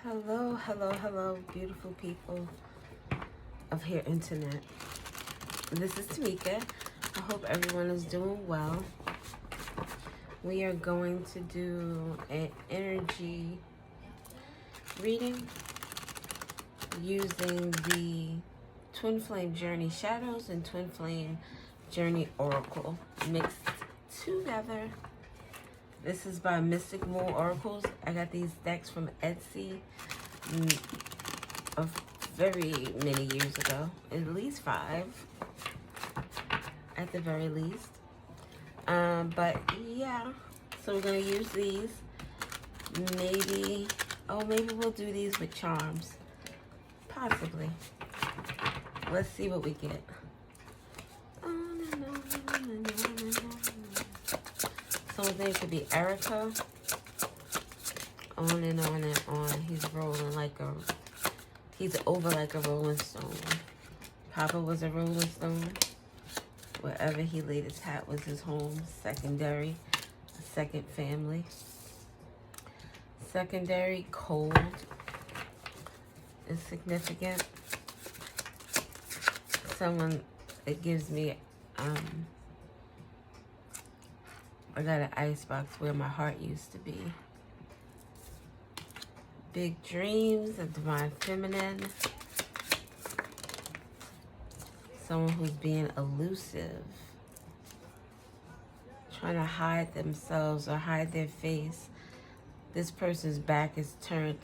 Hello, hello, hello, beautiful people of here internet. This is Tamika. I hope everyone is doing well. We are going to do an energy reading using the Twin Flame Journey Shadows and Twin Flame Journey Oracle mixed together. This is by Mystic Moon Oracles. I got these decks from Etsy of very many years ago. At least 5. At the very least. But yeah. So we're going to use these. Maybe we'll do these with charms. Possibly. Let's see what we get. Someone's name could be Erica. On and on and on. He's rolling like he's over like a rolling stone. Papa was a rolling stone. Wherever he laid his hat was his home. Secondary. A second family. Secondary, cold is significant. Someone that gives me I got an icebox where my heart used to be. Big dreams, a divine feminine. Someone who's being elusive. Trying to hide themselves or hide their face. This person's back is turned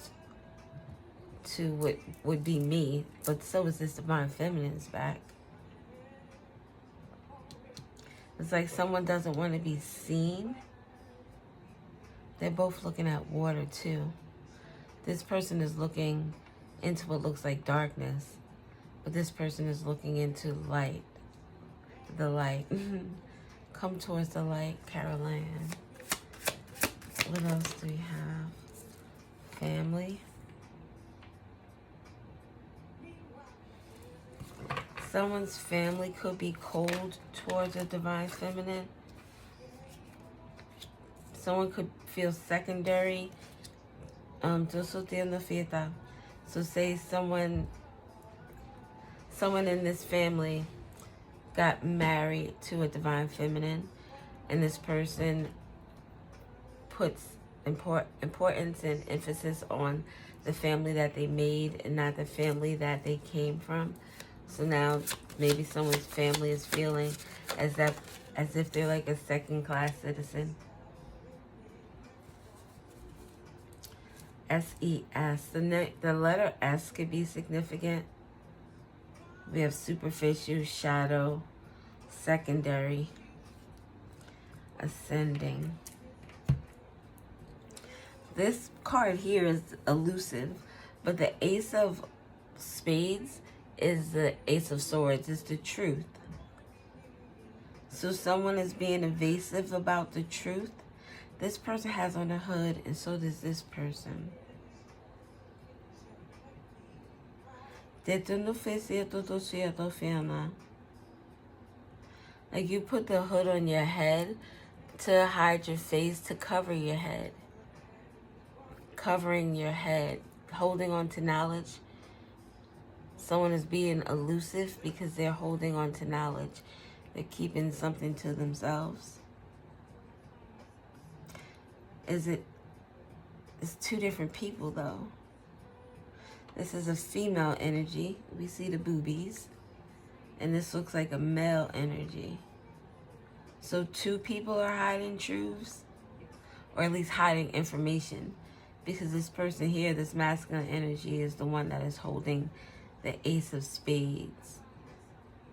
to what would be me, but so is this divine feminine's back. It's like someone doesn't want to be seen. They're both looking at water too. This person is looking into what looks like darkness, but this person is looking into light. The light. Come towards the light, Caroline. What else do we have? Family. Someone's family could be cold towards a divine feminine. Someone could feel secondary. So say someone in this family got married to a divine feminine, and this person puts importance and emphasis on the family that they made and not the family that they came from. So now maybe someone's family is feeling as if they're like a second-class citizen. S-E-S. The letter S could be significant. We have superficial, shadow, secondary, ascending. This card here is elusive, but the Ace of Spades is the Ace of Swords. It's the truth. So someone is being evasive about the truth. This person has on a hood, and so does this person. Like you put the hood on your head to hide your face, to cover your head. Covering your head, holding on to knowledge. Someone is being elusive because they're holding on to knowledge. They're keeping something to themselves. It's two different people though. This is a female energy. We see the boobies. And this looks like a male energy. So 2 people are hiding truths, or at least hiding information, because this person here, this masculine energy, is the one that is holding the Ace of Spades.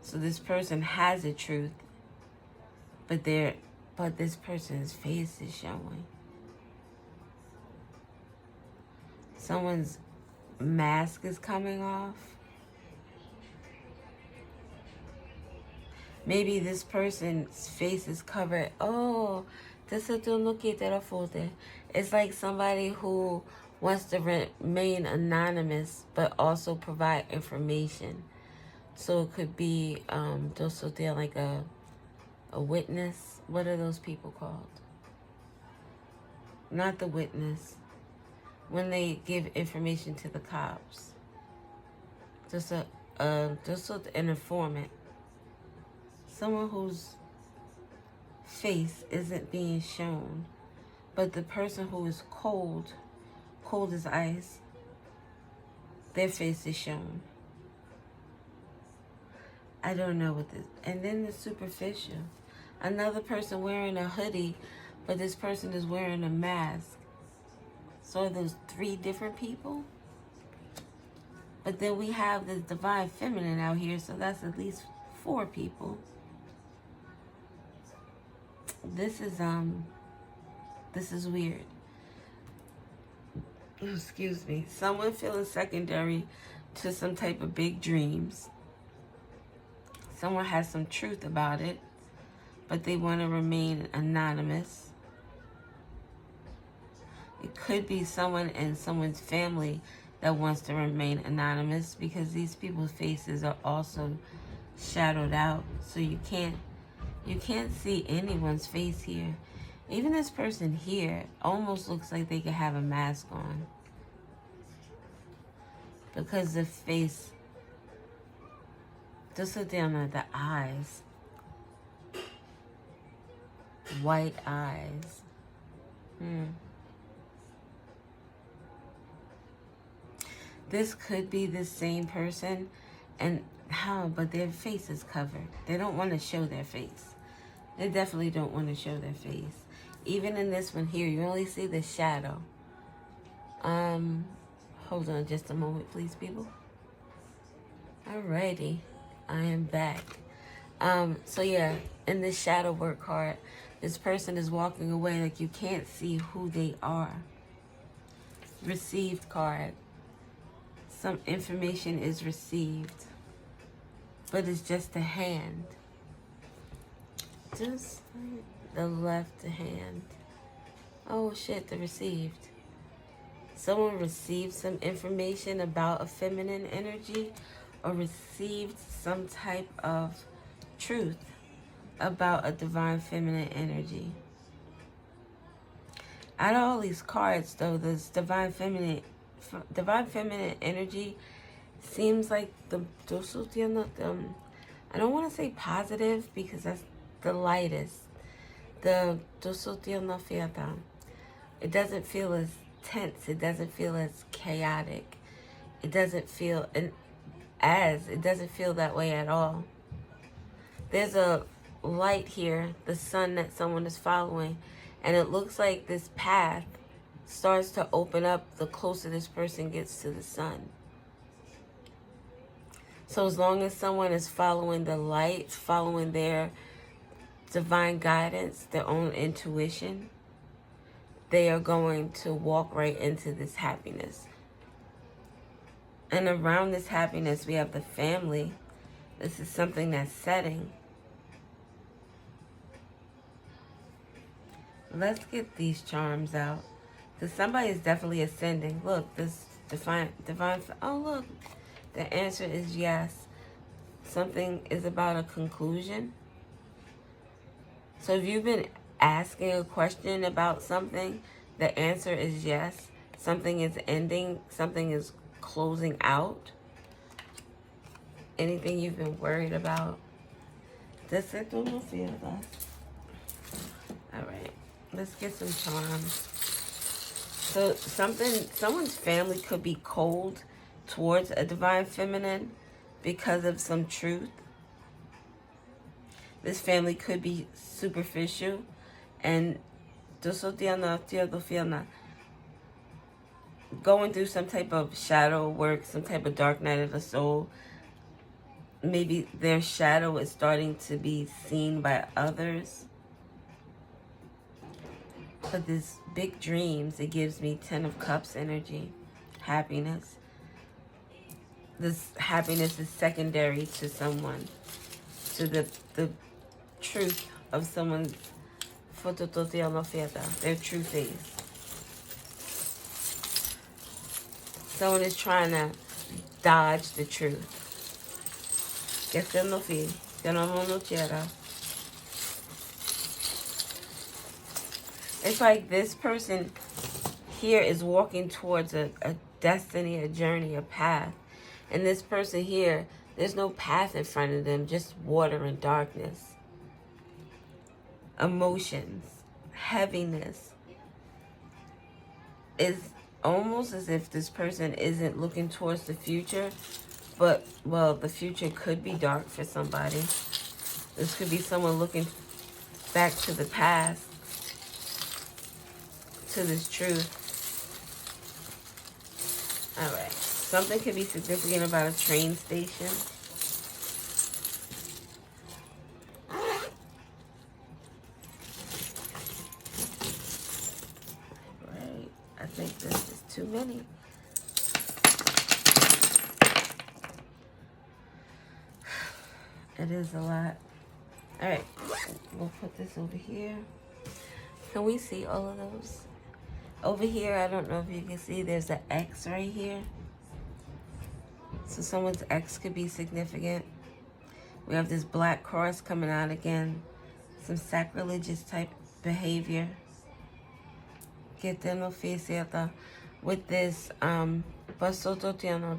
So this person has a truth, but this person's face is showing. Someone's mask is coming off. Maybe this person's face is covered. Oh, it's like somebody who wants to remain anonymous but also provide information. So it could be like a witness. What are those people called? Not the witness. when they give information to the cops. Just an informant. Someone whose face isn't being shown, but the person who is cold as ice, their face is shown. I don't know what this. And then the superficial. Another person wearing a hoodie, but this person is wearing a mask. So are those 3 different people? But then we have the divine feminine out here, so that's at least 4 people. This is weird. Excuse me. Someone feeling secondary to some type of big dreams. Someone has some truth about it, but they want to remain anonymous. It could be someone in someone's family that wants to remain anonymous, because these people's faces are also shadowed out, so you can't see anyone's face here. Even this person here almost looks like they could have a mask on, because the face, just look down at the eyes, white eyes. This could be the same person, and but their face is covered. They don't want to show their face. They definitely don't want to show their face. Even in this one here, you only see the shadow. Hold on just a moment, please, people. Alrighty, I am back. So yeah, in this shadow work card, this person is walking away like you can't see who they are. Received card. Some information is received, but it's just a hand. Just the left hand. Oh shit, the received. Someone received some information about a feminine energy, or received some type of truth about a divine feminine energy. Out of all these cards, though, this divine feminine energy seems like I don't want to say positive, because that's the lightest. It doesn't feel as tense. It doesn't feel as chaotic. It doesn't feel that way at all. There's a light here, the sun that someone is following, and it looks like this path starts to open up the closer this person gets to the sun. So as long as someone is following the light, following their divine guidance, their own intuition, they are going to walk right into this happiness. And around this happiness, we have the family. This is something that's setting. Let's get these charms out. Because somebody is definitely ascending. Look, this divine, oh look, the answer is yes. Something is about a conclusion. So if you've been asking a question about something, the answer is yes. Something is ending, something is closing out. Anything you've been worried about. Alright, let's get some charms. So someone's family could be cold towards a divine feminine because of some truth. This family could be superficial and going through some type of shadow work, some type of dark night of the soul. Maybe their shadow is starting to be seen by others. But this big dreams, it gives me 10 of Cups energy, happiness. This happiness is secondary to someone, to the truth of someone's their true face. Someone is trying to dodge the truth. It's like this person here is walking towards a destiny, a journey, a path. And this person here, there's no path in front of them, just water and darkness. Emotions, heaviness. It's almost as if this person isn't looking towards the future, but, well, the future could be dark for somebody. This could be someone looking back to the past, to this truth. All right. Something could be significant about a train station. Right. I think this is too many. It is a lot. All right. We'll put this over here. Can we see all of those? Over here, I don't know if you can see, there's an X right here. So someone's X could be significant. We have this black cross coming out again. Some sacrilegious type behavior. With this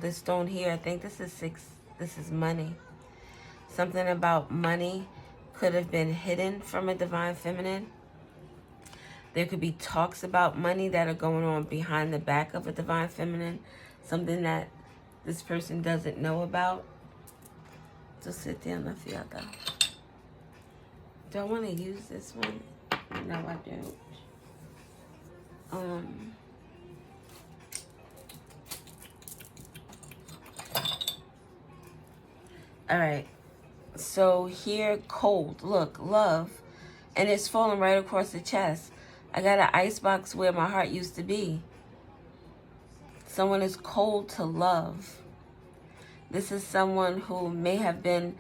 this stone here, I think this is 6. This is money. Something about money could have been hidden from a divine feminine. There could be talks about money that are going on behind the back of a divine feminine. Something that this person doesn't know about. So sit down, la fiata. Do I want to use this one? No, I don't. All right. So here, cold. Look, love. And it's falling right across the chest. I got an icebox where my heart used to be. Someone is cold to love. This is someone who may have been,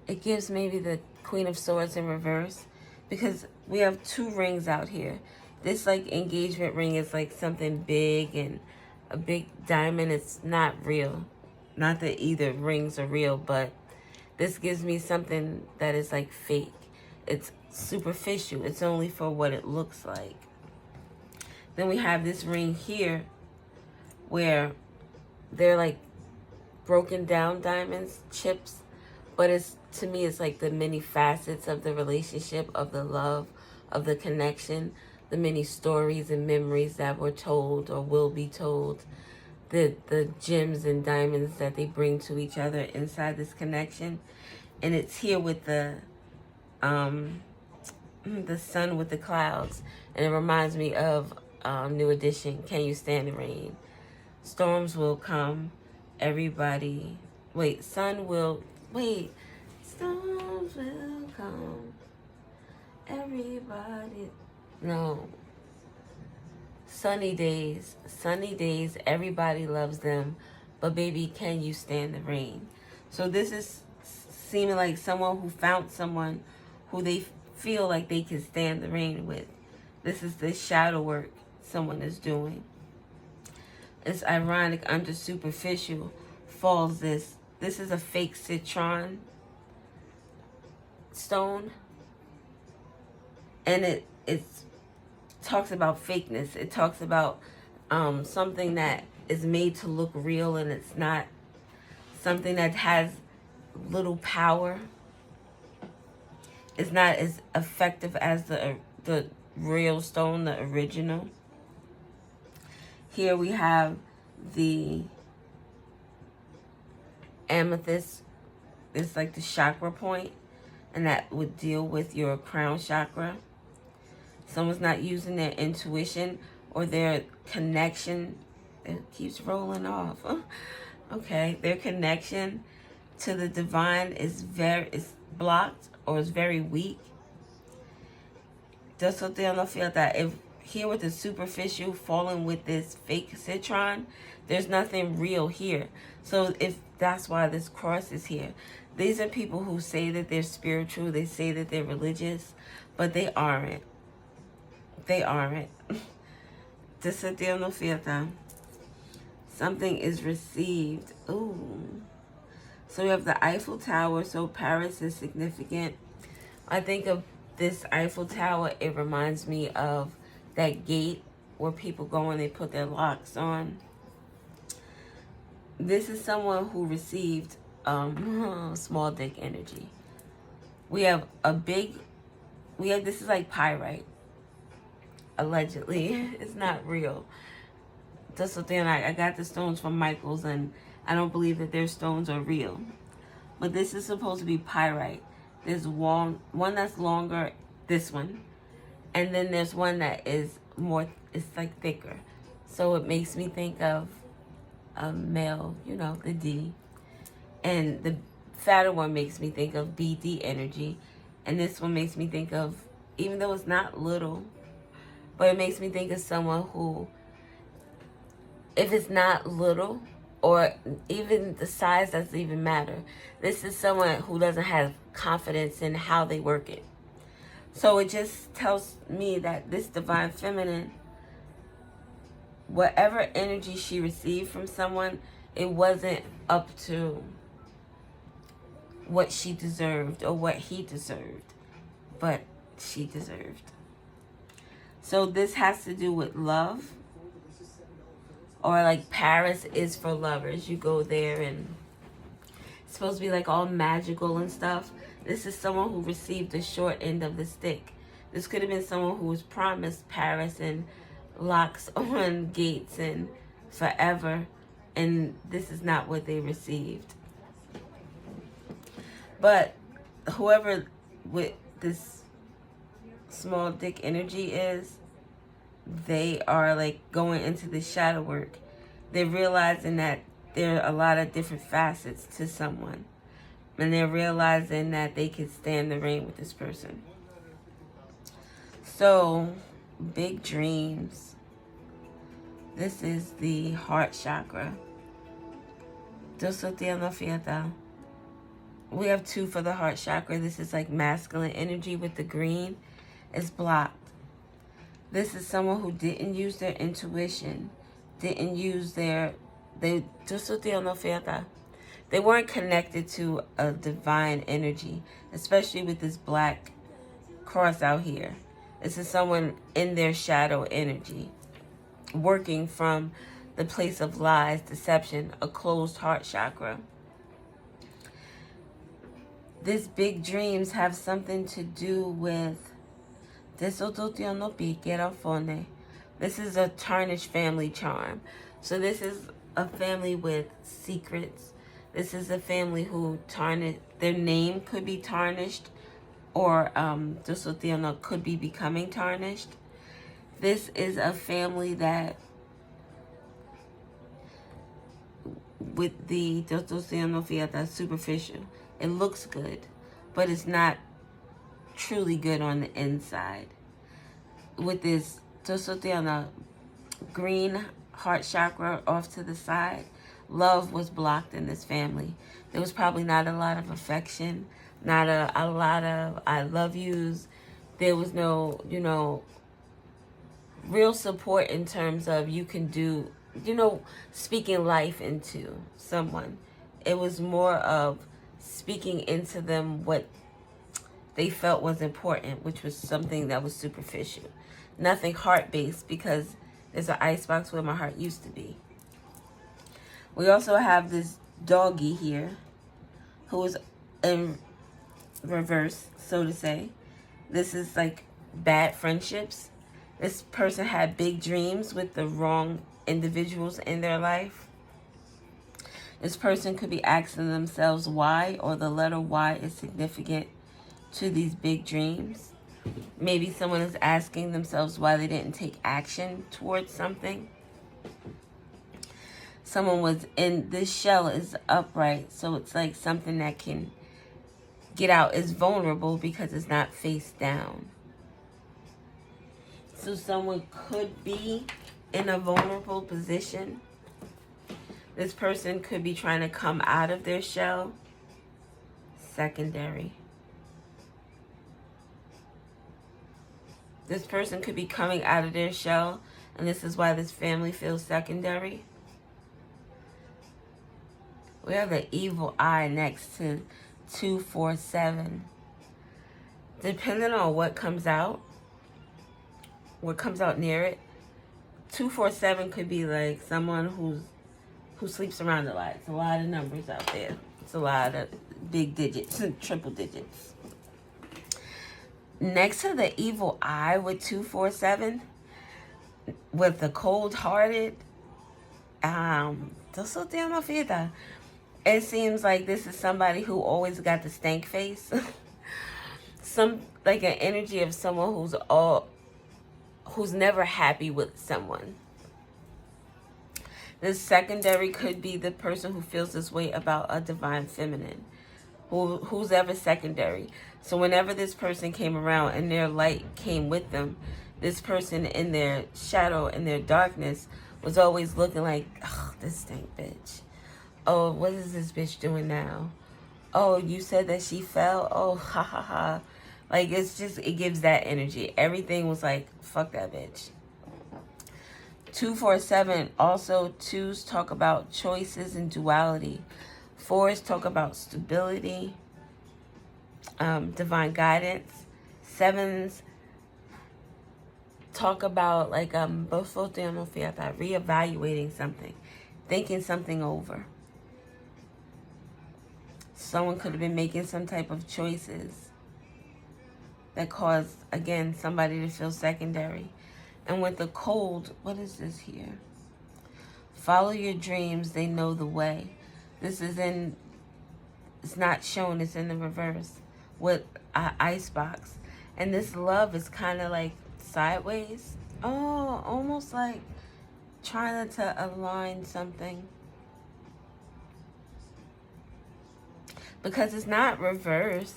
it gives maybe the Queen of Swords in reverse, because we have 2 rings out here. This like engagement ring is like something big and a big diamond. It's not real. Not that either rings are real, but this gives me something that is like fake. It's superficial. It's only for what it looks like. Then we have this ring here where they're like broken down diamonds, chips, but it's, to me, it's like the many facets of the relationship, of the love, of the connection, the many stories and memories that were told or will be told, the gems and diamonds that they bring to each other inside this connection. And it's here with the sun with the clouds, and it reminds me of New Edition, Can You Stand the Rain? Storms will come, everybody, storms will come, everybody, no, sunny days, everybody loves them, but baby, can you stand the rain? So this is seeming like someone who found someone who they feel like they can stand the rain with. This is the shadow work someone is doing. It's ironic, under superficial falls this. This is a fake citron stone. And it talks about fakeness. It talks about something that is made to look real, and it's not. Something that has little power. It's not as effective as the real stone, the original. Here we have the amethyst. It's like the chakra point, and that would deal with your crown chakra. Someone's not using their intuition or their connection. It keeps rolling off. Okay, their connection to the divine is blocked or is very weak. Just so they don't feel that if here with the superficial falling with this fake citron, there's nothing real here. So if that's why this cross is here. These are people who say that they're spiritual, they say that they're religious, but they aren't. They aren't. Something is received. Ooh. So we have the Eiffel Tower. So Paris is significant. I think of this Eiffel Tower, it reminds me of that gate where people go and they put their locks on. This is someone who received small dick energy. We have this is like pyrite. Allegedly. It's not real. That's the thing. I got the stones from Michael's, and I don't believe that their stones are real. But this is supposed to be pyrite. There's one that's longer, this one. And then there's one that is more, it's like thicker. So it makes me think of a male, you know, the D. And the fatter one makes me think of BD energy. And this one makes me think of, even though it's not little, but it makes me think of someone who, if it's not little, or even the size doesn't even matter. This is someone who doesn't have confidence in how they work it. So it just tells me that this divine feminine, whatever energy she received from someone, it wasn't up to what she deserved or what he deserved, but she deserved. So this has to do with love. Or like Paris is for lovers. You go there and it's supposed to be like all magical and stuff. This is someone who received the short end of the stick. This could have been someone who was promised Paris and locks on gates and forever. And this is not what they received. But whoever with this small dick energy is, they are like going into the shadow work. They're realizing that there are a lot of different facets to someone. And they're realizing that they can stand the rain with this person. So, big dreams. This is the heart chakra. We have 2 for the heart chakra. This is like masculine energy with the green. It's blocked. This is someone who didn't use their intuition, didn't use they weren't connected to a divine energy, especially with this black cross out here. This is someone in their shadow energy, working from the place of lies, deception, a closed heart chakra. These big dreams have something to do with this is a tarnished family charm. So this is a family with secrets. This is a family who their name could be tarnished, or could be becoming tarnished. This is a family that, with the that's superficial. It looks good, but it's not truly good on the inside. With this green heart chakra off to the side, love was blocked in this family. There was probably not a lot of affection, not a lot of I love yous. There was no, real support in terms of you can do, speaking life into someone. It was more of speaking into them what they felt was important, which was something that was superficial. Nothing heart-based, because there's an icebox where my heart used to be. We also have this doggy here, who is in reverse, so to say. This is like bad friendships. This person had big dreams with the wrong individuals in their life. This person could be asking themselves why, or the letter Y is significant to these big dreams. Maybe someone is asking themselves why they didn't take action towards something. Someone was in, this shell is upright, so it's like something that can get out. Is vulnerable because it's not face down. So someone could be in a vulnerable position. This person could be trying to come out of their shell. Secondary. This person could be coming out of their shell, and this is why this family feels secondary. We have the evil eye next to 247. Depending on what comes out near it, 247 could be like someone who sleeps around a lot. It's a lot of numbers out there. It's a lot of big digits and triple digits. Next to the evil eye with 247, with the cold-hearted, it seems like this is somebody who always got the stank face. Some like an energy of someone who's never happy with someone. This secondary could be the person who feels this way about a divine feminine, who's ever secondary. So whenever this person came around and their light came with them, this person in their shadow and their darkness was always looking like, oh, this stink bitch. Oh, what is this bitch doing now? Oh, you said that she fell? Oh, ha ha ha. Like, it's just, it gives that energy. Everything was like, fuck that bitch. 247, also 2s talk about choices and duality. 4s talk about stability, divine guidance. 7s talk about like reevaluating something, thinking something over. Someone could have been making some type of choices that caused, again, somebody to feel secondary. And with the cold, what is this here? Follow your dreams, they know the way. This is in, it's not shown, it's in the reverse with icebox. And this love is kind of like sideways. Oh, almost like trying to align something. Because it's not reversed.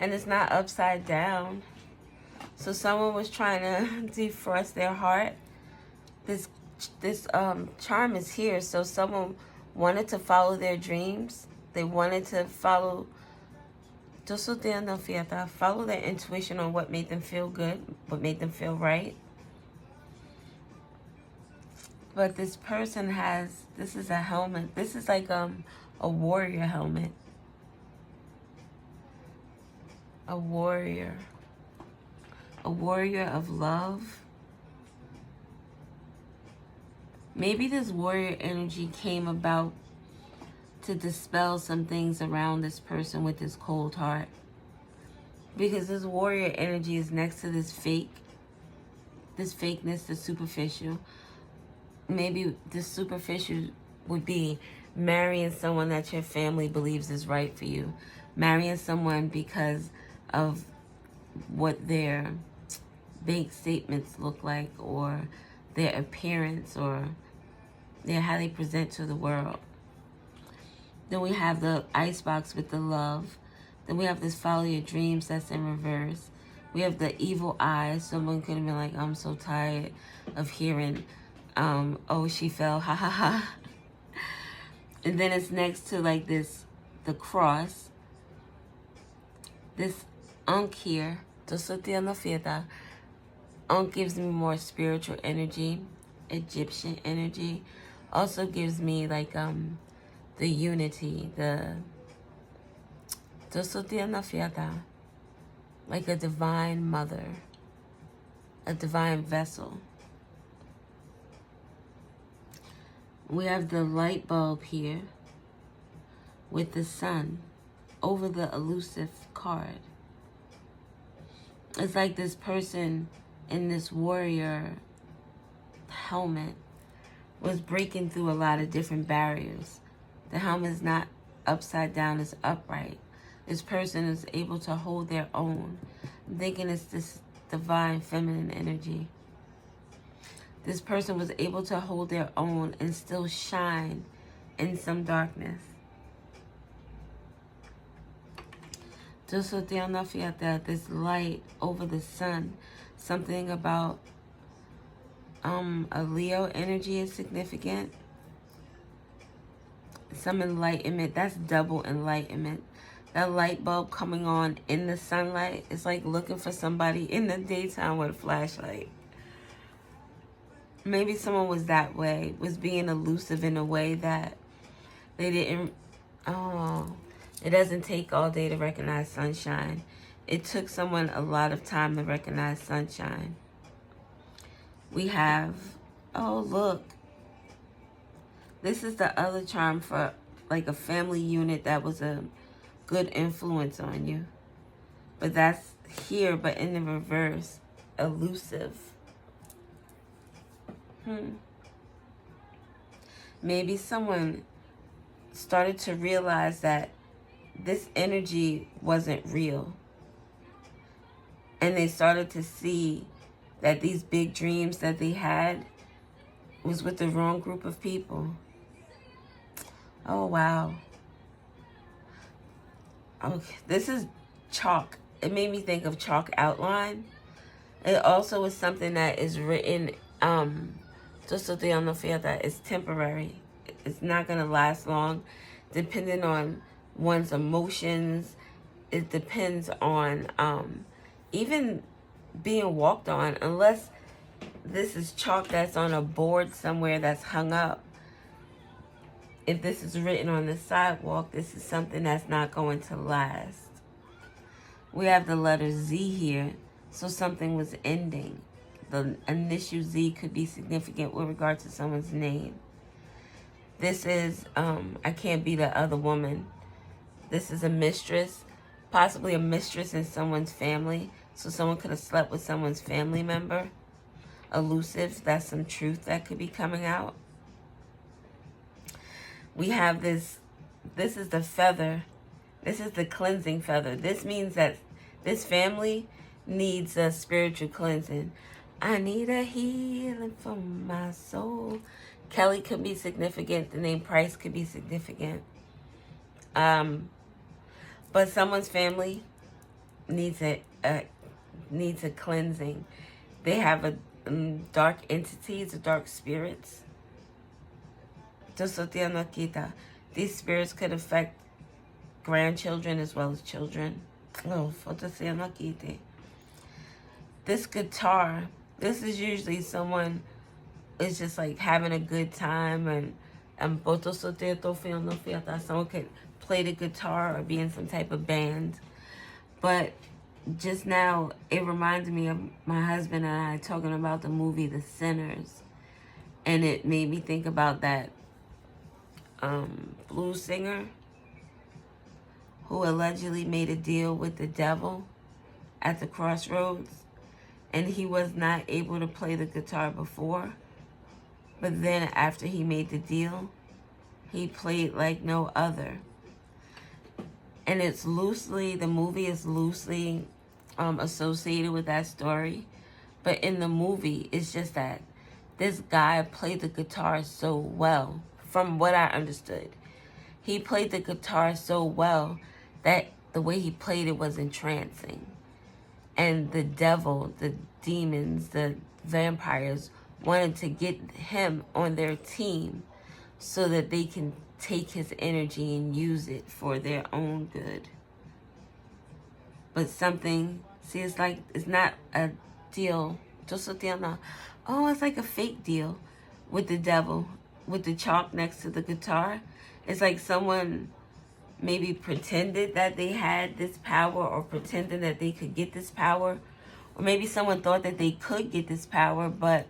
And it's not upside down. So someone was trying to defrost their heart. This charm is here. So someone wanted to follow their dreams. They wanted to follow their intuition on what made them feel good, what made them feel right. But this person has, this is a helmet. This is like a warrior helmet. A warrior of love. Maybe this warrior energy came about to dispel some things around this person with this cold heart. Because this warrior energy is next to this fakeness, the superficial. Maybe the superficial would be marrying someone that your family believes is right for you. Marrying someone because of what their bank statements look like, or their appearance, or how they present to the world. Then we have the icebox with the love. Then we have this follow your dreams that's in reverse. We have the evil eye. Someone could have been like, I'm so tired of hearing, oh, she fell, ha ha ha. And then it's next to like this, the cross. This Ankh here, Ankh gives me more spiritual energy, Egyptian energy. Also gives me like the unity, like a divine mother, a divine vessel. We have the light bulb here with the sun over the elusive card. It's like this person in this warrior helmet was breaking through a lot of different barriers. The helmet is not upside down, it's upright. This person is able to hold their own. I'm thinking it's this divine feminine energy. This person was able to hold their own and still shine in some darkness. This light over the sun. Something about a Leo energy is significant. Some enlightenment. That's double enlightenment. That light bulb coming on in the sunlight is like looking for somebody in the daytime with a flashlight. Maybe someone was that way, was being elusive in a way that they didn't, it doesn't take all day to recognize sunshine. It took someone a lot of time to recognize sunshine. We have, oh look, this is the other charm for like a family unit that was a good influence on you. But that's here, but in the reverse, elusive. Maybe someone started to realize that this energy wasn't real. And they started to see that these big dreams that they had was with the wrong group of people. Oh, wow. Okay, this is chalk. It made me think of chalk outline. It also is something that is written, just so they don't feel that it's temporary. It's not going to last long, depending on one's emotions. It depends on even being walked on, unless this is chalk that's on a board somewhere that's hung up. If this is written on the sidewalk, this is something that's not going to last. We have the letter Z here, so something was ending. The initial Z could be significant with regard to someone's name. This is, I can't be the other woman. This is a mistress, possibly a mistress in someone's family. So someone could have slept with someone's family member. Elusive, that's some truth that could be coming out. We have this is the feather. This is the cleansing feather. This means that this family needs a spiritual cleansing. I need a healing from my soul. Kelly could be significant. The name Price could be significant. But someone's family needs a cleansing. They have a dark entities, dark spirits. These spirits could affect grandchildren as well as children. This guitar, this is usually someone is just like having a good time, and someone could play the guitar or be in some type of band. But just now, it reminded me of my husband and I talking about the movie The Sinners. And it made me think about that blues singer who allegedly made a deal with the devil at the crossroads. And he was not able to play the guitar before. But then after he made the deal, he played like no other. And it's loosely, the movie is loosely associated with that story. But in the movie, it's just that this guy played the guitar so well, from what I understood. He played the guitar so well that the way he played it was entrancing. And the devil, the demons, the vampires wanted to get him on their team so that they can take his energy and use it for their own good. But something, see, it's like, it's not a deal. Oh, it's like a fake deal with the devil, with the chalk next to the guitar. It's like someone maybe pretended that they had this power, or pretended that they could get this power. Or maybe someone thought that they could get this power, but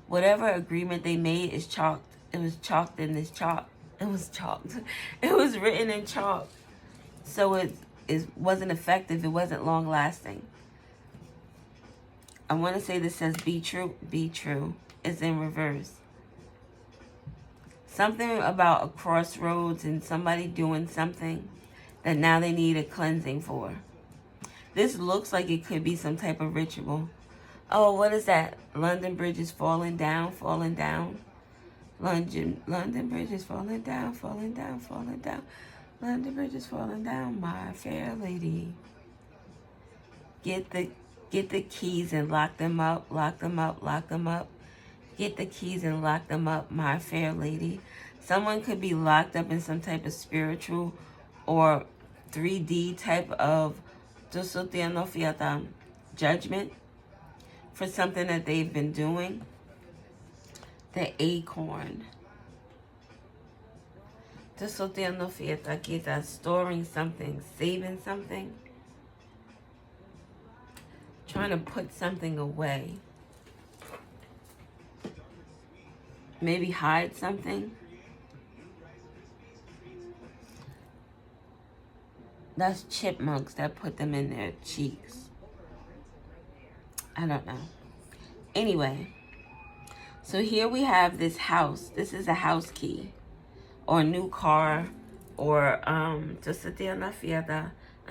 whatever agreement they made is chalked. It was chalked in this chalk. It was chalked. It was written in chalk. So it wasn't effective. It wasn't long lasting. I want to say this says be true. Be true. It's in reverse. Something about a crossroads and somebody doing something that now they need a cleansing for. This looks like it could be some type of ritual. Oh, what is that? London Bridge is falling down, falling down. London Bridge is falling down, falling down, falling down. London Bridge is falling down, my fair lady. Get the keys and lock them up, lock them up, lock them up. Get the keys and lock them up, my fair lady. Someone could be locked up in some type of spiritual or 3D type of judgment for something that they've been doing. The acorn. Storing something, saving something. Trying to put something away. maybe hide something. That's chipmunks that put them in their cheeks. I don't know. Anyway, so here we have this house. This is a house key or a new car or just a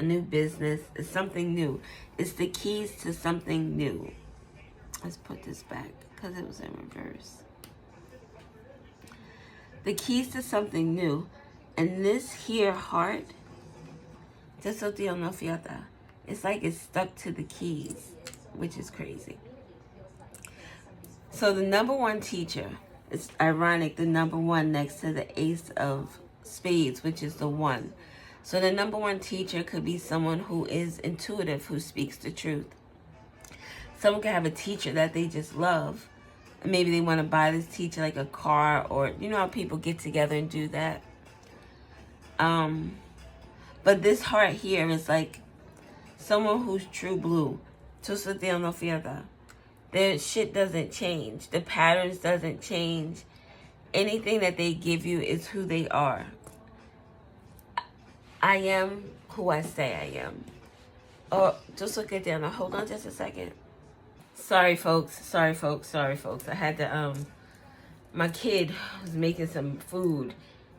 new business. It's something new. It's the keys to something new. Let's put this back because it was in reverse. The keys to something new. And this here heart, it's like it's stuck to the keys, which is crazy. So the number one teacher, it's ironic, the number one next to the ace of spades, which is the one. So the number one teacher could be someone who is intuitive, who speaks the truth. Someone could have a teacher that they just love. And maybe they want to buy this teacher like a car, or you know how people get together and do that. But this heart here is like someone who's true blue. Their shit doesn't change. The patterns doesn't change. Anything that they give you is who they are. I am who I say I am. Oh, just look at Dana. Hold on just a second. Sorry, folks. I had to, my kid was making some food,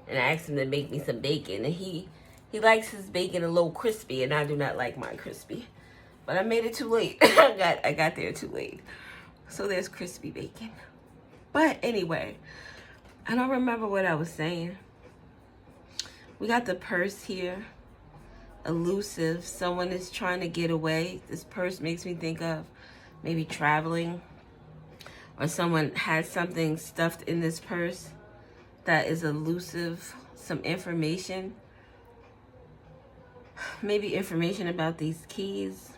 and I asked him to make me some bacon, and he likes his bacon a little crispy, and I do not like mine crispy. But I made it too late. I got there too late. So there's crispy bacon. But anyway, I don't remember what I was saying. We got the purse here. Elusive. Someone is trying to get away. This purse makes me think of maybe traveling. Or someone has something stuffed in this purse that is elusive. Some information. Maybe information about these keys.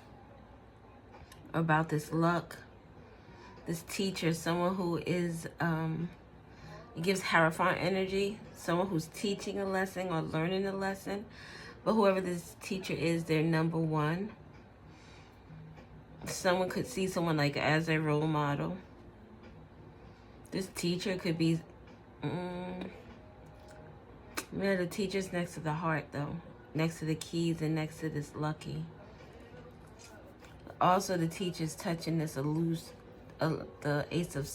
About this luck. This teacher, someone who is, it gives Hierophant energy. Someone who's teaching a lesson or learning a lesson. But whoever this teacher is, they're number one. Someone could see someone like as a role model. This teacher could be, yeah, the teacher's next to the heart though. Next to the keys and next to this lucky. Also, the teacher's touching this the ace of,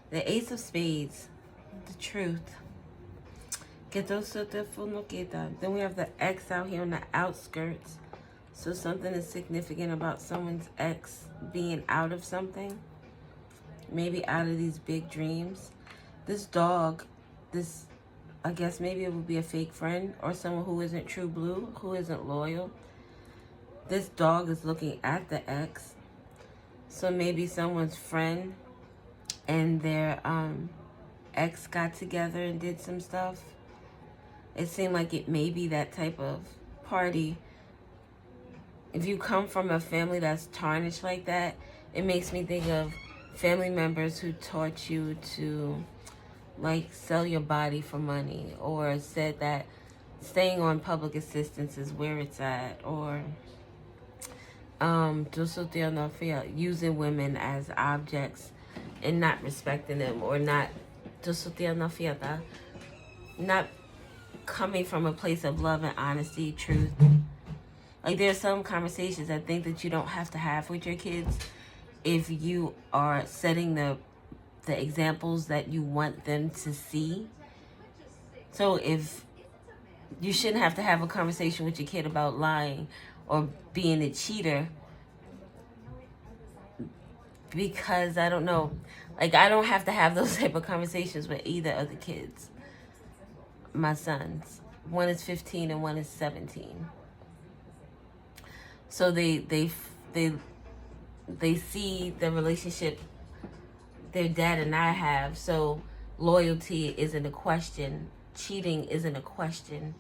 the ace of spades, the truth. Then we have the X out here on the outskirts. So something is significant about someone's ex being out of something. Maybe out of these big dreams. This dog, I guess maybe it would be a fake friend or someone who isn't true blue, who isn't loyal. This dog is looking at the ex. So maybe someone's friend and their ex got together and did some stuff. It seemed like it may be that type of party. If you come from a family that's tarnished like that, it makes me think of family members who taught you to like sell your body for money, or said that staying on public assistance is where it's at, or using women as objects and not respecting them, or not coming from a place of love and honesty, truth. Like there's some conversations I think that you don't have to have with your kids if you are setting the examples that you want them to see. So if you shouldn't have to have a conversation with your kid about lying or being a cheater, because I don't know, like I don't have to have those type of conversations with either of the kids. My sons, one is 15 and one is 17. So they see the relationship their dad and I have. So loyalty isn't a question. Cheating isn't a question.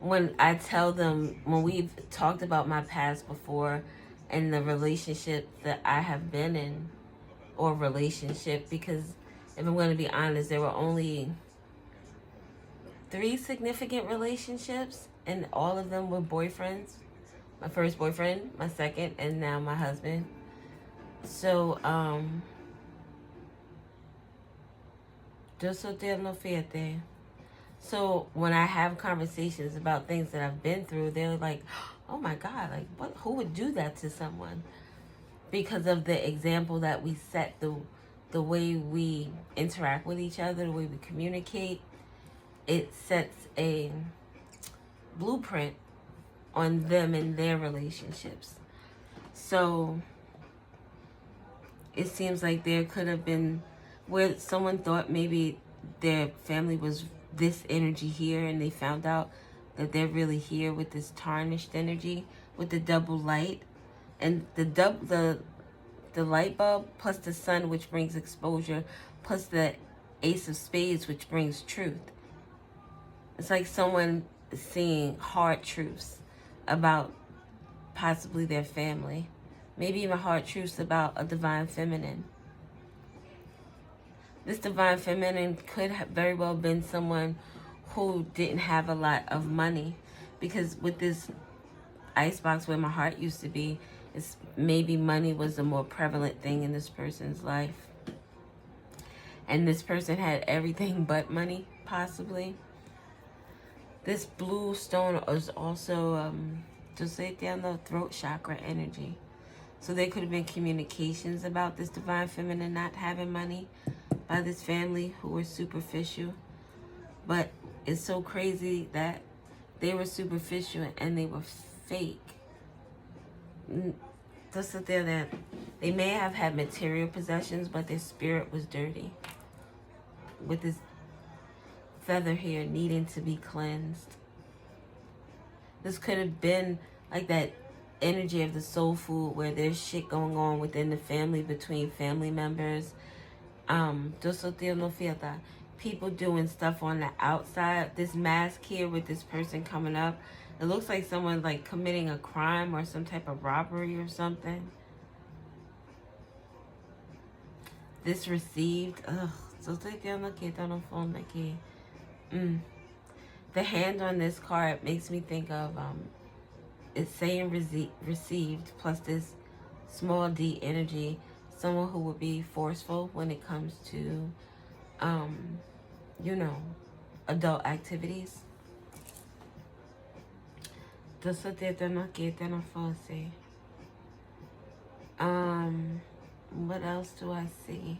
When I tell them, when we've talked about my past before and the relationship that I have been in, or relationship, because if I'm going to be honest, there were only 3 significant relationships, and all of them were boyfriends. My first boyfriend, my second, and now my husband. So, Yo no fíjate. So when I have conversations about things that I've been through, they're like, "Oh my God, like what? Who would do that to someone?" Because of the example that we set, the way we interact with each other, the way we communicate, it sets a blueprint on them and their relationships. So it seems like there could have been where someone thought maybe their family was this energy here, and they found out that they're really here with this tarnished energy with the double light, and the light bulb plus the sun, which brings exposure, plus the ace of spades, which brings truth. It's like someone seeing hard truths about possibly their family, maybe even hard truths about a divine feminine. This divine feminine could have very well been someone who didn't have a lot of money, because with this icebox where my heart used to be, it's maybe money was a more prevalent thing in this person's life, and this person had everything but money, possibly. This blue stone is also just right down the throat chakra energy. So there could have been communications about this divine feminine not having money by this family who were superficial. But it's so crazy that they were superficial and they were fake. Just sit there that they may have had material possessions, but their spirit was dirty. With this feather here needing to be cleansed. This could have been like that energy of the soul food where there's shit going on within the family, between family members. People doing stuff on the outside. This mask here with this person coming up, it looks like someone like committing a crime or some type of robbery or something. This received, the hand on this card makes me think of it's saying received plus this small d energy, someone who would be forceful when it comes to adult activities. What else do I see?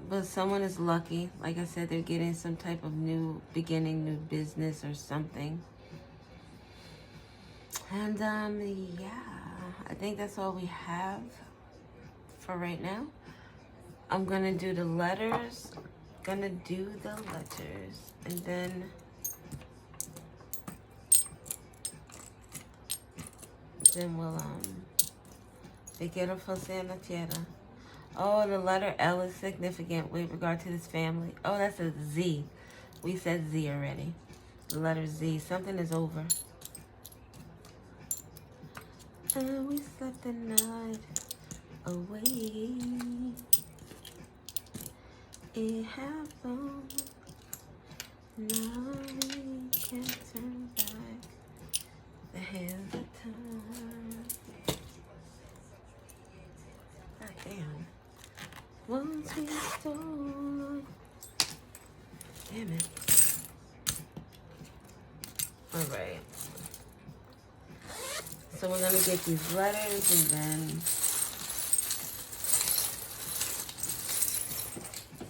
But someone is lucky. Like I said, they're getting some type of new beginning, new business or something. And yeah, I think that's all we have for right now. I'm gonna do the letters. And then we'll te quiero ofrecer en la tierra. Oh, the letter L is significant with regard to this family. Oh, that's a Z. We said Z already. The letter Z. Something is over. We slept the night away. It happened. Now we can't turn back. The hands of time. God damn. Once we stole. Damn it. Alright. So we're going to get these letters and then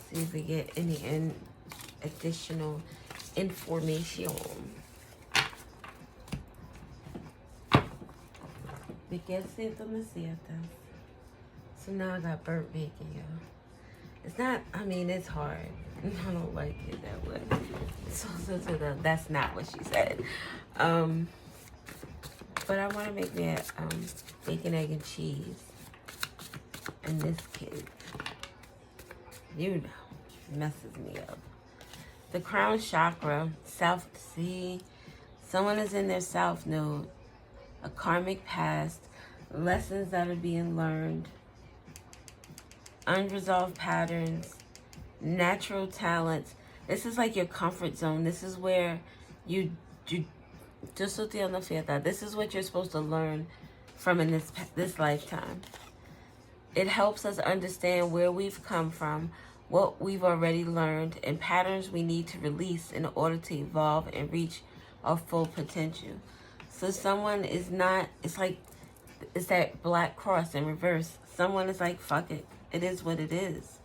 see if we get any additional information. So now I got burnt bacon, y'all. It's not, I mean, it's hard. I don't like it that way. So that's not what she said. But I want to make me a bacon, egg, and cheese. And this kid, messes me up. The crown chakra, south, see, someone is in their south node. A karmic past, lessons that are being learned, unresolved patterns, natural talents. This is like your comfort zone. This is where this is what you're supposed to learn from in this lifetime. It helps us understand where we've come from, what we've already learned, and patterns we need to release in order to evolve and reach our full potential. So someone is not, it's that black cross in reverse. Someone is like, fuck it. It is what it is.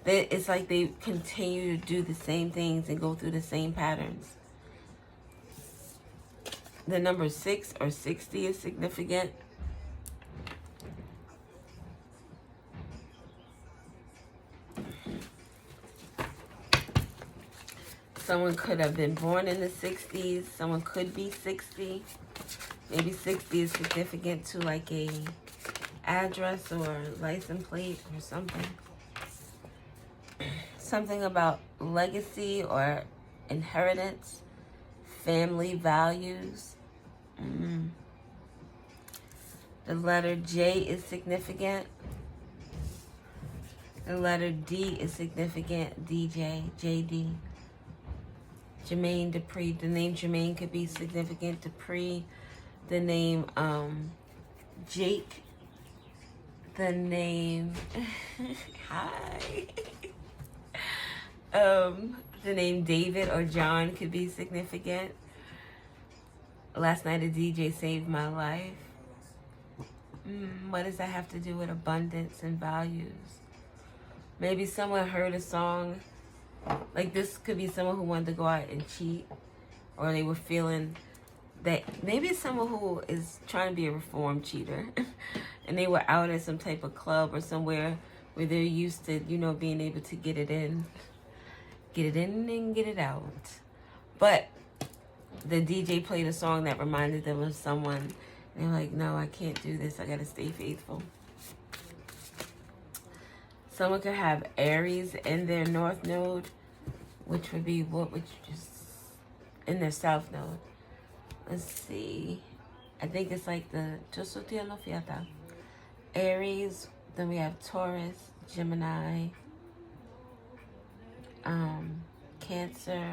It's like they continue to do the same things and go through the same patterns. The number 6 or 60 is significant. Someone could have been born in the 60s. Someone could be 60. Maybe 60 is significant to like a address or license plate or something. Something about legacy or inheritance, family values. The letter J is significant. The letter D is significant. DJ, JD. Jermaine Dupri. The name Jermaine could be significant. Dupri. The name Jake. The name hi. The name David or John could be significant. Last night a DJ saved my life. What does that have to do with abundance and values? Maybe someone heard a song. Like this could be someone who wanted to go out and cheat. Or they were feeling that maybe it's someone who is trying to be a reformed cheater. And they were out at some type of club or somewhere where they're used to, you know, being able to get it in. Get it in and get it out. But the DJ played a song that reminded them of someone. They're like, no, I can't do this. I got to stay faithful. Someone could have Aries in their north node, which would be what would you just in their south node. Let's see. I think it's like the Aries. Then we have Taurus, Gemini, Cancer,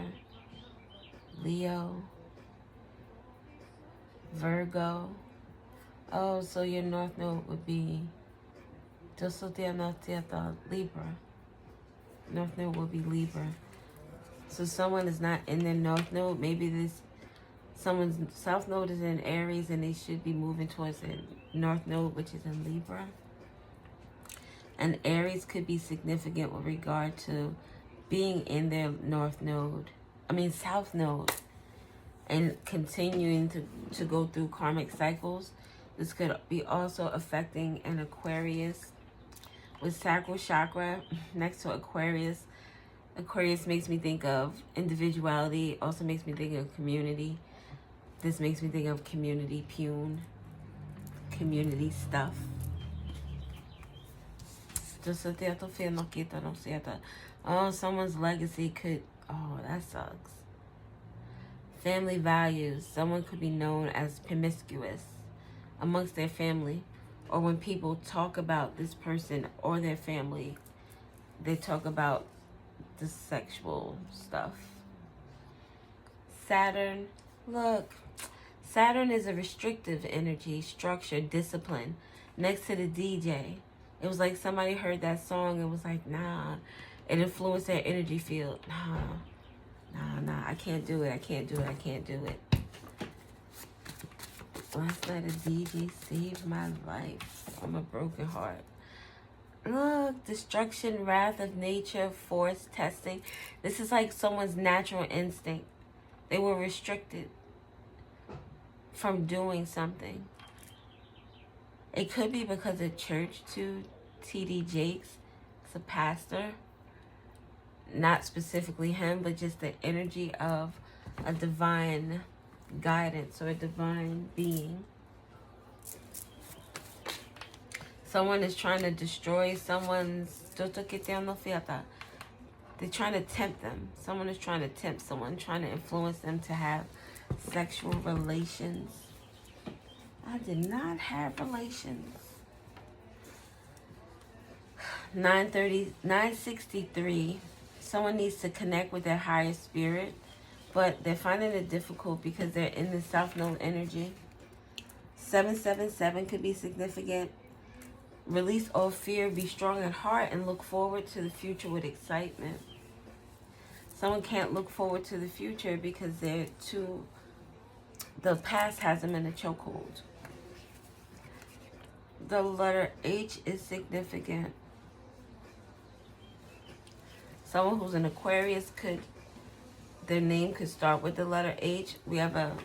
Leo, Virgo. Oh, so your north node would be Libra. North node will be Libra. So someone is not in their north node. Maybe someone's south node is in Aries and they should be moving towards the north node, which is in Libra. And Aries could be significant with regard to being in their south node, and continuing to go through karmic cycles. This could be also affecting an Aquarius with sacral chakra next to Aquarius. Aquarius makes me think of individuality, also makes me think of community. This makes me think of community community stuff. Oh, someone's legacy could, oh, that sucks. Family values. Someone could be known as promiscuous amongst their family. Or when people talk about this person or their family, they talk about the sexual stuff. Saturn. Look, Saturn is a restrictive energy, structure, discipline. Next to the DJ. It was like somebody heard that song and was like, nah. It influenced their energy field. Nah, I can't do it. Last night a DJ saved my life from a broken heart. Look, destruction, wrath of nature, force, testing. This is like someone's natural instinct. They were restricted from doing something. It could be because of church too. T.D. Jakes, it's a pastor. Not specifically him, but just the energy of a divine guidance or a divine being. Someone is trying to destroy someone's... They're trying to tempt them. Someone is trying to tempt someone, trying to influence them to have sexual relations. I did not have relations. 963. Someone needs to connect with their higher spirit, but they're finding it difficult because they're in the South Node energy. 777 could be significant. Release all fear, be strong at heart, and look forward to the future with excitement. Someone can't look forward to the future because the past has them in a chokehold. The letter H is significant. Someone who's an Aquarius their name could start with the letter H. We have a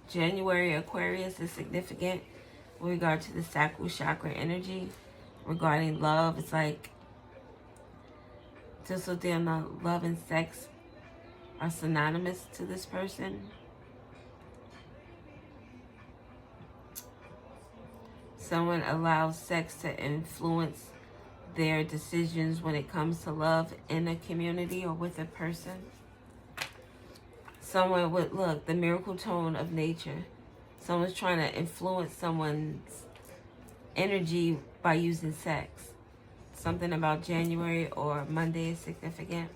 January Aquarius is significant with regard to the sacral chakra energy. Regarding love, it's like love and sex are synonymous to this person. Someone allows sex to influence their decisions when it comes to love in a community or with a person. Someone with, look, the miracle tone of nature. Someone's trying to influence someone's energy by using sex. Something about January or Monday is significant.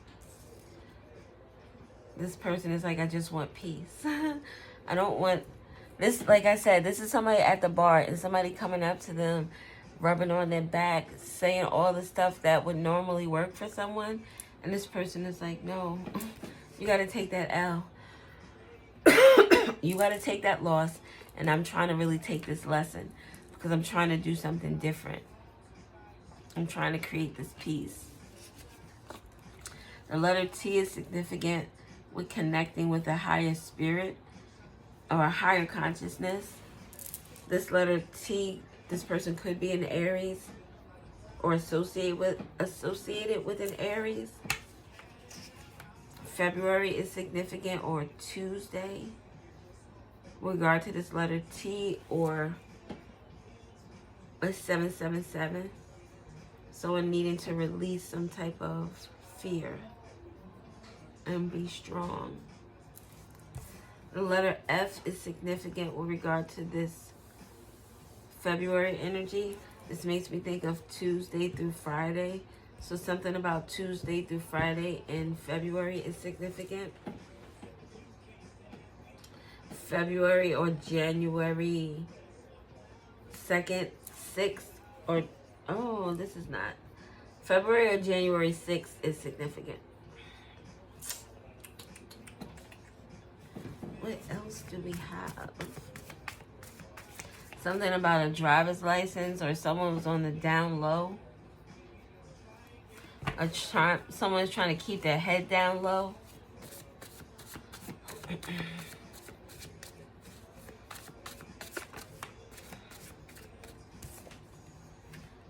This person is like, I just want peace. I don't want this. Like I said, this is somebody at the bar and somebody coming up to them, rubbing on their back, saying all the stuff that would normally work for someone. And this person is like, no, you got to take that L. You got to take that loss. And I'm trying to really take this lesson because I'm trying to do something different. I'm trying to create this peace. The letter T is significant with connecting with a higher spirit or a higher consciousness. This letter T, this person could be an Aries or associated with an Aries. February is significant, or Tuesday, with regard to this letter T, or a 777. Someone needing to release some type of fear and be strong. The letter F is significant with regard to this February energy. This makes me think of Tuesday through Friday. So something about Tuesday through Friday in February is significant. February or January 2nd, 6th, or, oh, this is not. February or January 6th is significant. What else do we have? Something about a driver's license or someone was on the down low. Someone's trying to keep their head down low.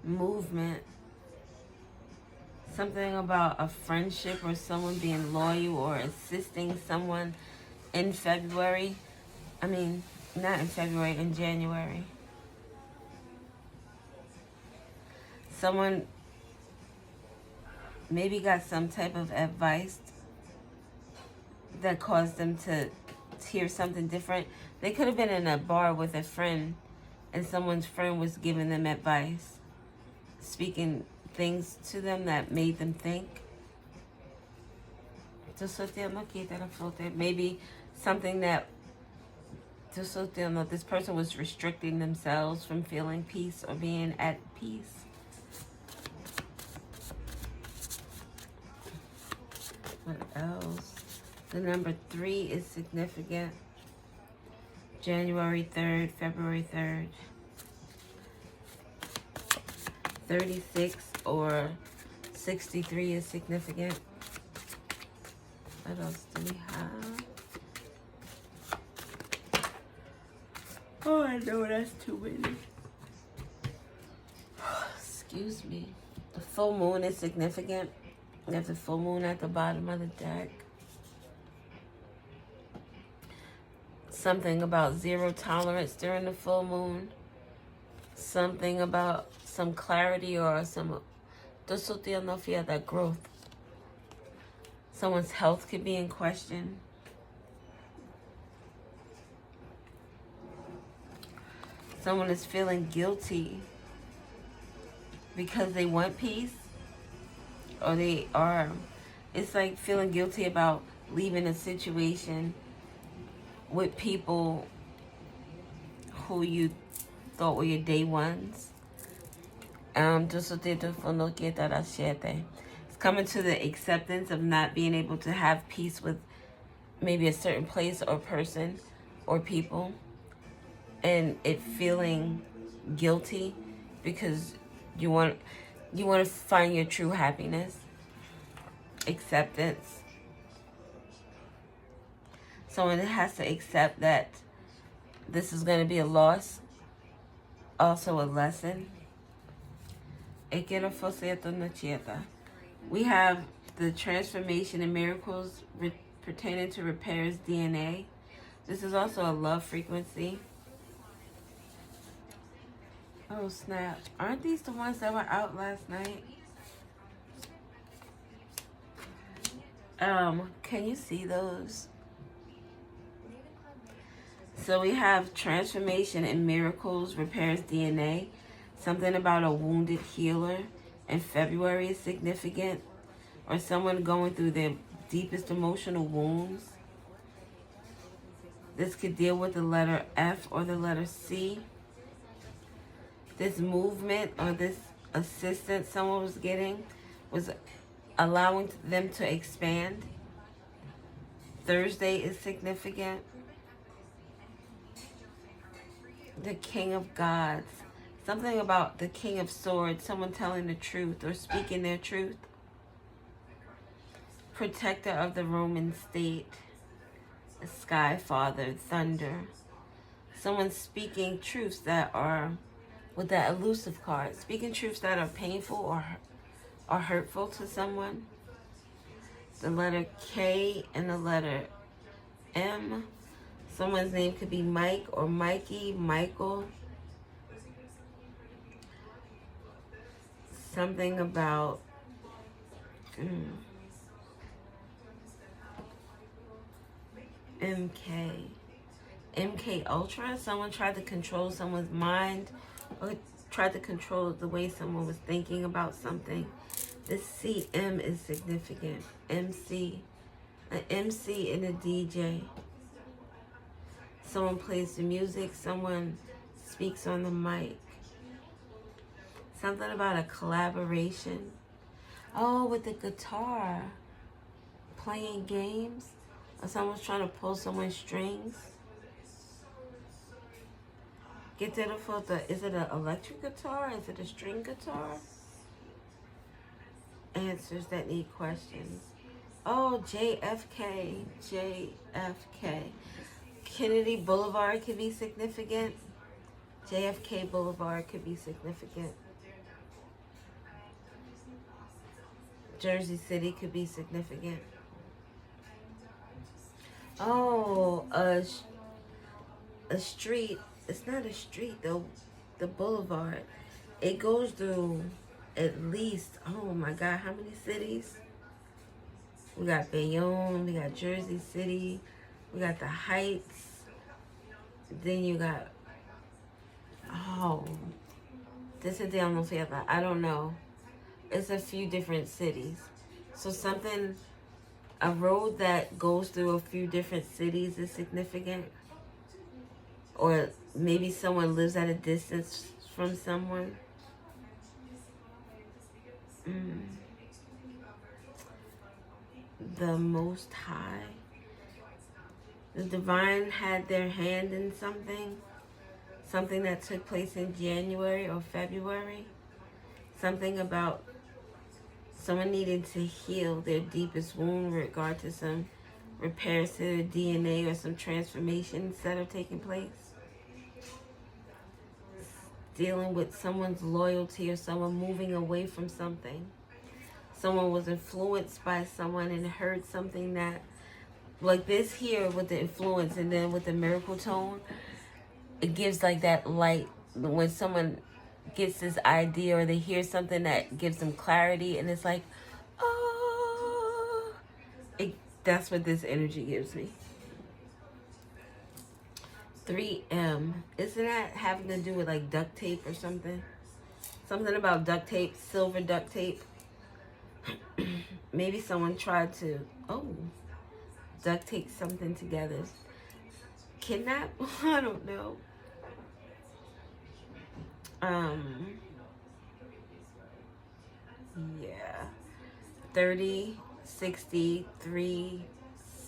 Movement. Something about a friendship or someone being loyal or assisting someone in February. I mean, not in February, in January. Someone maybe got some type of advice that caused them to hear something different. They could have been in a bar with a friend and someone's friend was giving them advice, speaking things to them that made them think. Maybe something that this person was restricting themselves from feeling peace or being at peace. What else? The number 3 is significant. January 3rd, February 3rd. 36 or 63 is significant. What else do we have? Oh, I know that's too many. Excuse me. The full moon is significant. There's a full moon at the bottom of the deck. Something about zero tolerance during the full moon. Something about some clarity or some that growth. Someone's health could be in question. Someone is feeling guilty because they want peace, or it's like feeling guilty about leaving a situation with people who you thought were your day ones, It's coming to the acceptance of not being able to have peace with maybe a certain place or person or people, and it feeling guilty because you want to find your true happiness. Acceptance. Someone has to accept that this is going to be a loss, also a lesson. We have the transformation and miracles pertaining to repairs DNA. This is also a love frequency. Oh snap. Aren't these the ones that were out last night? Can you see those? So we have transformation and miracles, repairs DNA. Something about a wounded healer in February is significant. Or someone going through their deepest emotional wounds. This could deal with the letter F or the letter C. This movement or this assistance someone was getting was allowing them to expand. Thursday is significant. The King of Gods. Something about the King of Swords. Someone telling the truth or speaking their truth. Protector of the Roman state. The Sky Father. Thunder. Someone speaking truths that are, with that elusive card, speaking truths that are painful or hurtful to someone. The letter K and the letter M. Someone's name could be Mike or Mikey, Michael. Something about MK Ultra. Someone tried to control someone's mind or tried to control the way someone was thinking about something. This CM is significant. MC. An MC and a DJ. Someone plays the music. Someone speaks on the mic. Something about a collaboration. Oh, with the guitar. Playing games. Or someone's trying to pull someone's strings. Get to the filter. Is it an electric guitar? Is it a string guitar? Answers that need questions. Oh, JFK. JFK. Kennedy Boulevard could be significant. JFK Boulevard could be significant. Jersey City could be significant. Oh, a street. It's not a street though. The boulevard. It goes through at least, oh my God, how many cities? We got Bayonne, we got Jersey City, we got the Heights. Then you got, this is down on Fiesta. I don't know. It's a few different cities. So something, a road that goes through a few different cities is significant. Or maybe someone lives at a distance from someone. The Most High. The Divine had their hand in something. Something that took place in January or February. Something about someone needing to heal their deepest wound in regard to some repairs to their DNA or some transformations that are taking place. Dealing with someone's loyalty or someone moving away from something. Someone was influenced by someone and heard something that, like this here with the influence and then with the miracle tone, it gives like that light when someone gets this idea or they hear something that gives them clarity and it's like, oh, that's what this energy gives me. 3M. Isn't that having to do with like duct tape or something? Something about duct tape, silver duct tape. Maybe someone tried to, duct tape something together. Kidnap? I don't know. Yeah. 30, 60, 3,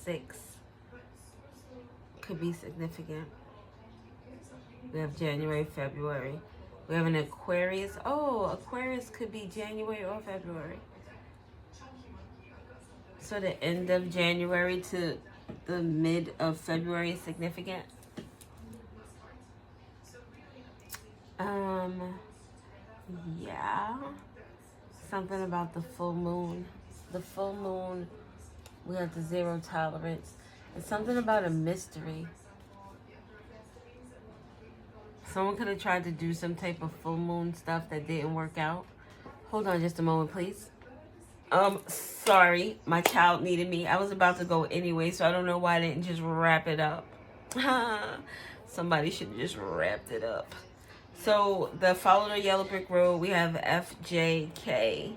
6 could be significant. We have January, February. We have an Aquarius. Oh, Aquarius could be January or February. So the end of January to the mid of February is significant. Yeah. Something about the full moon. The full moon, we have the 0 tolerance. It's something about a mystery. Someone could have tried to do some type of full moon stuff that didn't work out. Hold on just a moment, please. Sorry, my child needed me. I was about to go anyway, so I don't know why I didn't just wrap it up. Somebody should have just wrapped it up. So the follow the yellow brick road, we have FJK.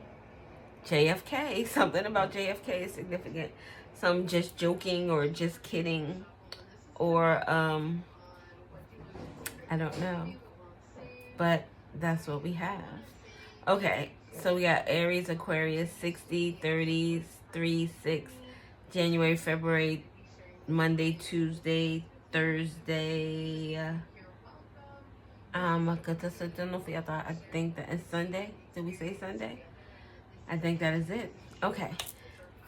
JFK. Something about JFK is significant. Some just joking or just kidding. Or I don't know. But that's what we have. Okay. So we got Aries, Aquarius, 60, 30, 3, 6, January, February, Monday, Tuesday, Thursday. I think that is Sunday. Did we say Sunday? I think that is it. Okay.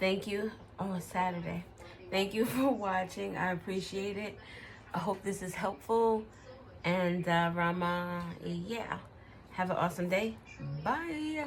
Thank you. Oh, it's Saturday. Thank you for watching. I appreciate it. I hope this is helpful. And Rama, yeah. Have an awesome day. Bye.